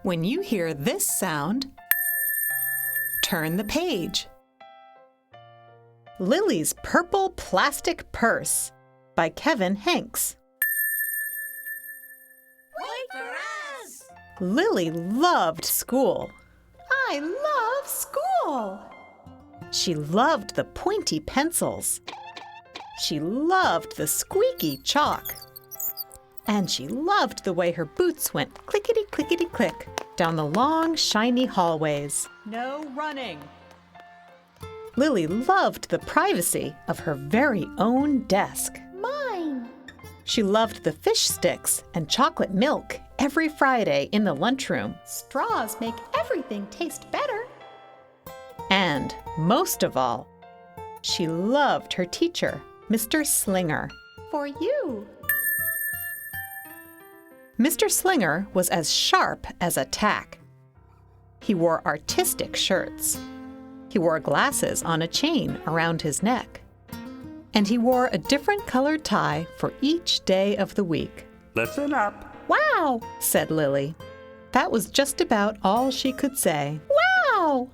When you hear this sound, turn the page. Lily's Purple Plastic Purse by Kevin Hanks. Wait for us! Lily loved school. I love school. She loved the pointy pencils. She loved the squeaky chalk. And she loved the way her boots went clickety-clickety-click down the long, shiny hallways. No running. Lily loved the privacy of her very own desk. Mine! She loved the fish sticks and chocolate milk every Friday in the lunchroom. Straws make everything taste better. And, most of all, she loved her teacher, Mr. Slinger. For you. Mr. Slinger was as sharp as a tack. He wore artistic shirts. He wore glasses on a chain around his neck. And he wore a different colored tie for each day of the week. Listen up. "Wow," said Lily. That was just about all she could say. "Wow!"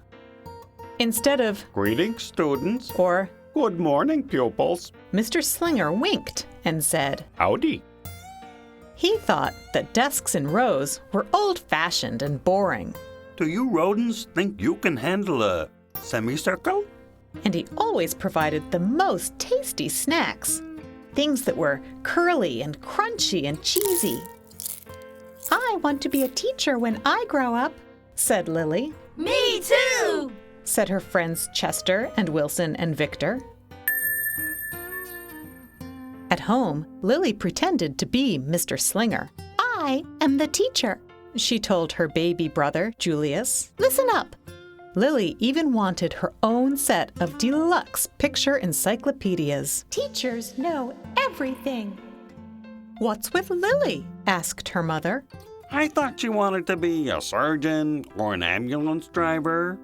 Instead of Greetings, students. or Good morning, pupils. Mr. Slinger winked and said, Howdy. he thought that desks in rows were old-fashioned and boring. Do you rodents think you can handle a semicircle? And he always provided the most tasty snacks, things that were curly and crunchy and cheesy. "I want to be a teacher when I grow up," said Lily. Me too! Said her friends Chester and Wilson and Victor. At home, Lily pretended to be Mr. Slinger. "I am the teacher," she told her baby brother, Julius. "Listen up." Lily even wanted her own set of deluxe picture encyclopedias. Teachers know everything. "What's with Lily?" asked her mother. I thought you wanted to be a surgeon or an ambulance driver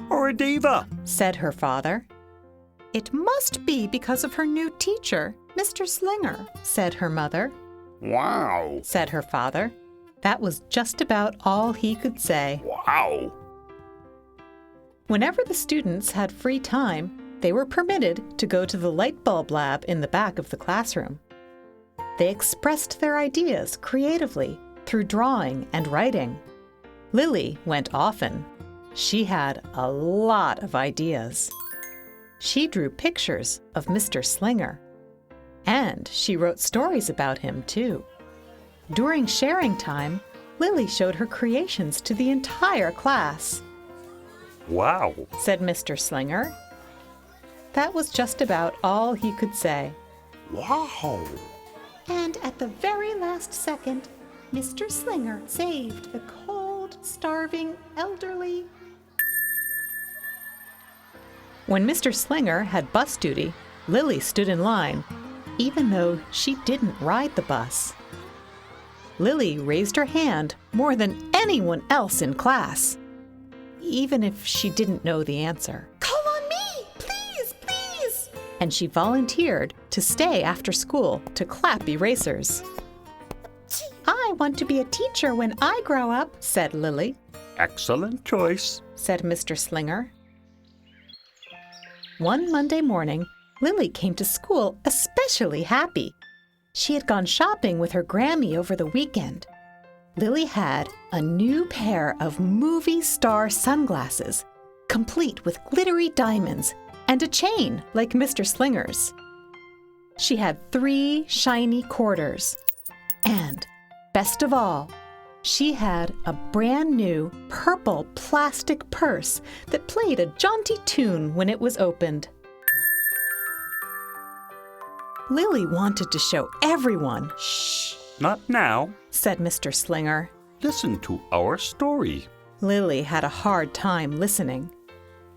or a diva. Said her father. "It must be because of her new teacher, Mr. Slinger," said her mother. Wow. Said her father. That was just about all he could say. Wow. Whenever the students had free time, they were permitted to go to the light bulb lab in the back of the classroom. They expressed their ideas creatively through drawing and writing. Lily went often. She had a lot of ideas. She drew pictures of Mr. Slinger. And she wrote stories about him, too. During sharing time, Lily showed her creations to the entire class. Wow. Said Mr. Slinger. That was just about all he could say. Wow. And at the very last second, Mr. Slinger saved the cold, starving elderly. When Mr. Slinger had bus duty, Lily stood in line, even though she didn't ride the bus. Lily raised her hand more than anyone else in class, even if she didn't know the answer. Call on me, please, please! And she volunteered to stay after school to clap erasers. I want to be a teacher when I grow up, said Lily. Excellent choice. Said Mr. Slinger. One Monday morning, Lily came to school especially happy. She had gone shopping with her Grammy over the weekend. Lily had a new pair of movie star sunglasses, complete with glittery diamonds, and a chain like Mr. Slinger's. She had 3 shiny quarters. And, best of all, she had a brand new purple plastic purse that played a jaunty tune when it was opened. Lily wanted to show everyone. "Shh," Not now. said Mr. Slinger. Listen to our story. Lily had a hard time listening.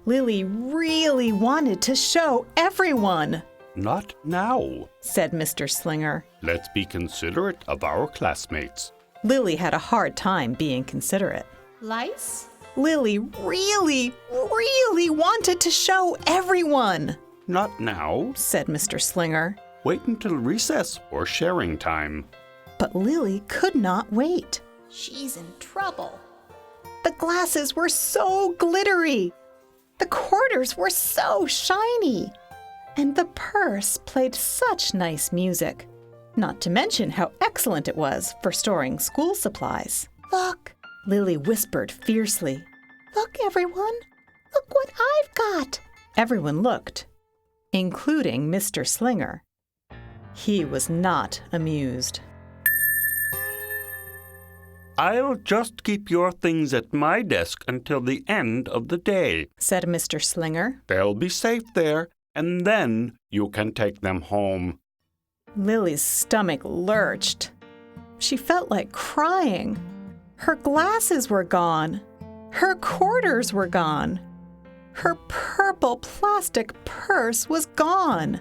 Lily really wanted to show everyone, Not now. said Mr. Slinger. Let's be considerate of our classmates. Lily had a hard time being considerate. lice, Lily really wanted to show everyone, Not now. said Mr. Slinger. Wait until recess or sharing time. But Lily could not wait. she's in trouble. glasses were so glittery. The quarters were so shiny. And the purse played such nice music, not to mention how excellent it was for storing school supplies. Look, Lily whispered fiercely. look, everyone. Look what I've got. Everyone looked, including Mr. Slinger. He was not amused. I'll just keep your things at my desk until the end of the day, said Mr. Slinger. They'll be safe there, and then you can take them home. Lily's stomach lurched. She felt like crying. Her glasses were gone. Her quarters were gone. Her purple plastic purse was gone.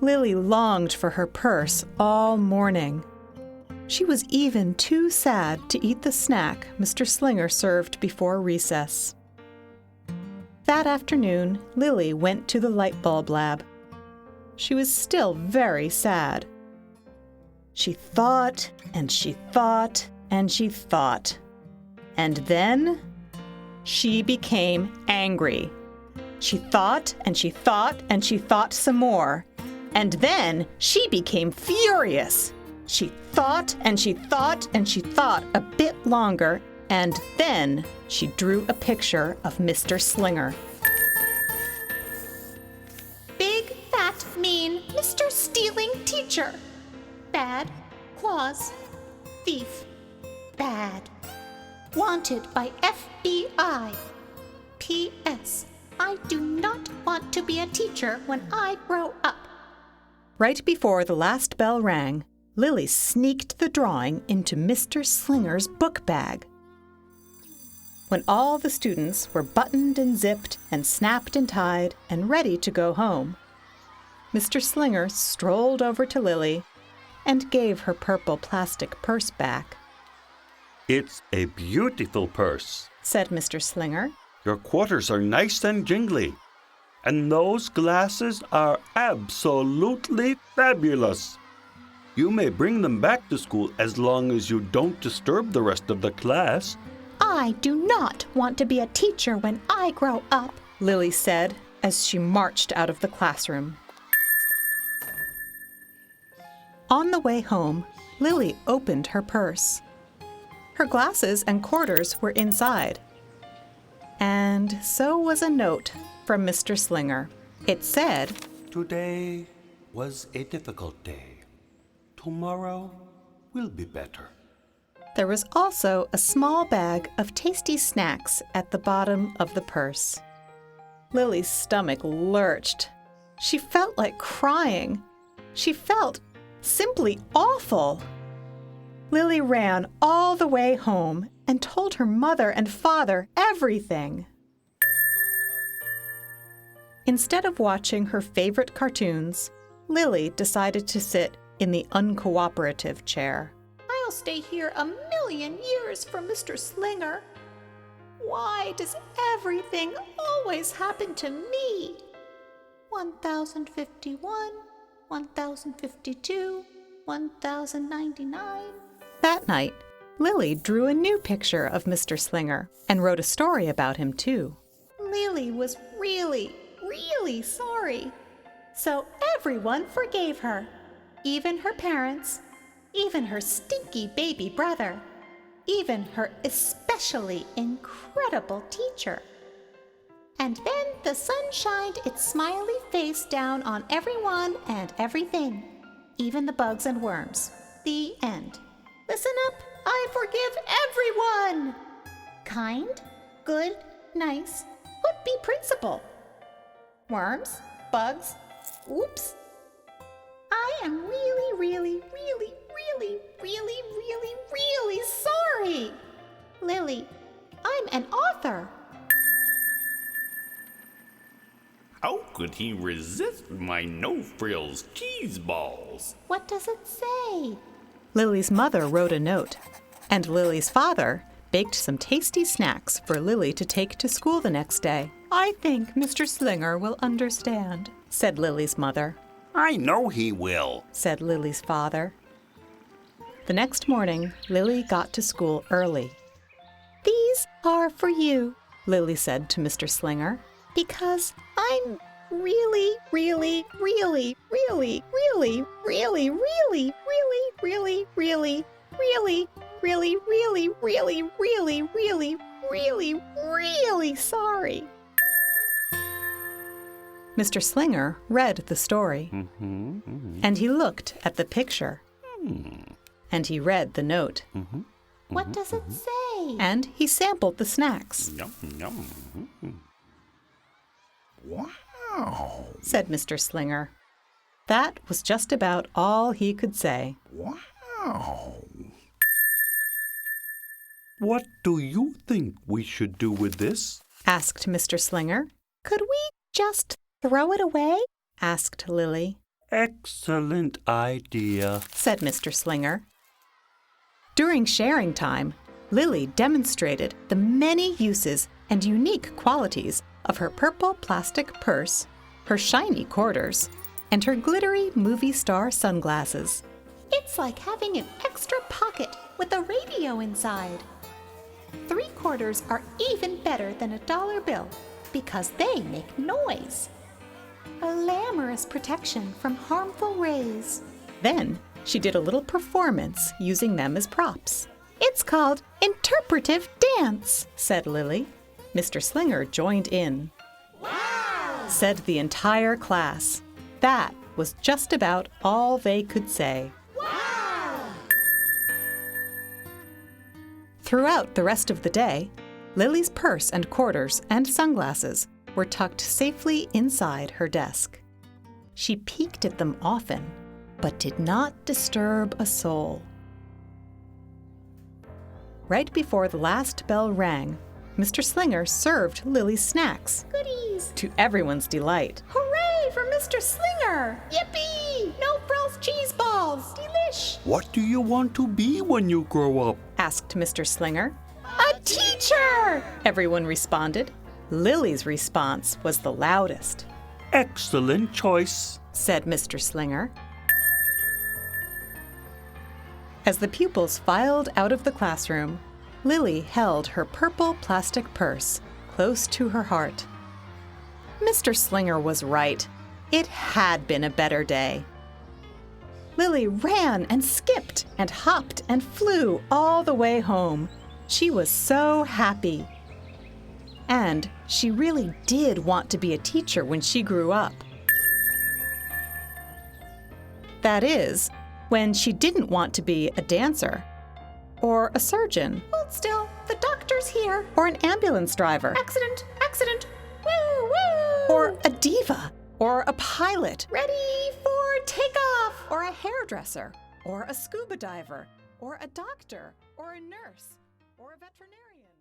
Lily longed for her purse all morning. She was even too sad to eat the snack Mr. Slinger served before recess. That afternoon, Lily went to the light bulb lab. She was still very sad. She thought, and she thought, and she thought. And then she became angry. She thought, and she thought, and she thought some more. And then she became furious. She thought, and she thought, and she thought a bit longer, and then she drew a picture of Mr. Slinger. Big, fat, mean Mr. Stealing Teacher. Bad, claws, thief, bad. Wanted by FBI. P.S. I do not want to be a teacher when I grow up. Right before the last bell rang, Lily sneaked the drawing into Mr. Slinger's book bag. When all the students were buttoned and zipped and snapped and tied and ready to go home, Mr. Slinger strolled over to Lily and gave her purple plastic purse back. It's a beautiful purse, said Mr. Slinger. Your quarters are nice and jingly, and those glasses are absolutely fabulous. You may bring them back to school as long as you don't disturb the rest of the class. I do not want to be a teacher when I grow up, Lily said as she marched out of the classroom. On the way home, Lily opened her purse. Her glasses and quarters were inside. And so was a note from Mr. Slinger. It said, Today was a difficult day. Tomorrow will be better. There was also a small bag of tasty snacks at the bottom of the purse. Lily's stomach lurched. She felt like crying. She felt simply awful. Lily ran all the way home and told her mother and father everything. Instead of watching her favorite cartoons, Lily decided to sit in the uncooperative chair. I'll stay here 1,000,000 years for Mr. Slinger. Why does everything always happen to me? 1051, 1052, 1099. That night, Lily drew a new picture of Mr. Slinger and wrote a story about him, too. Lily was really, really sorry. So everyone forgave her. Even her parents, even her stinky baby brother, even her especially incredible teacher. And then the sun shined its smiley face down on everyone and everything, even the bugs and worms. The end. Listen up, I forgive everyone! Kind, good, nice, would be principal. Worms, bugs, oops. I am really, really, really, really, really, really, really sorry. Lily, I'm an author. How could he resist my no-frills cheese balls? What does it say? Lily's mother wrote a note, and Lily's father baked some tasty snacks for Lily to take to school the next day. I think Mr. Slinger will understand, said Lily's mother. I know he will, said Lily's father. The next morning, Lily got to school early. These car for you," Lily said to Mr. Slinger, "because I'm really, really, really, really, really, really, really, really, really, really, really, really, really, really, really, really, really, really sorry." Mr. Slinger read the story, and he looked at the picture, and he read the note, What does it say? and he sampled the snacks. Yum, yum. Wow. Said Mr. Slinger. That was just about all he could say. Wow. What do you think we should do with this? Asked Mr. Slinger. Could we just throw it away? Asked Lily. Excellent idea. Said Mr. Slinger. During sharing time, Lily demonstrated the many uses and unique qualities of her purple plastic purse, her shiny quarters, and her glittery movie star sunglasses. It's like having an extra pocket with a radio inside. 3/4 are even better than a dollar bill because they make noise. A glamorous protection from harmful rays. Then she did a little performance using them as props. It's called interpretive dance. Said Lily. Mr. Slinger joined in. Wow! Said the entire class. That was just about all they could say. Wow! Throughout the rest of the day, Lily's purse and quarters and sunglasses were tucked safely inside her desk. She peeked at them often, but did not disturb a soul. Right before the last bell rang, Mr. Slinger served Lily's snacks, Goodies. to everyone's delight. Hooray for Mr. Slinger. Yippee! No frills cheese balls. Delish. What do you want to be when you grow up? Asked Mr. Slinger. A teacher! Everyone responded. Lily's response was the loudest. Excellent choice. Said Mr. Slinger. As the pupils filed out of the classroom, Lily held her purple plastic purse close to her heart. Mr. Slinger was right. It had been a better day. Lily ran and skipped and hopped and flew all the way home. She was so happy. And she really did want to be a teacher when she grew up. That is, when she didn't want to be a dancer, or a surgeon, Hold still. The doctor's here. or an ambulance driver, Accident. Accident. Woo woo. or a diva, or a pilot, ready for takeoff. or a hairdresser, or a scuba diver, or a doctor, or a nurse, or a veterinarian.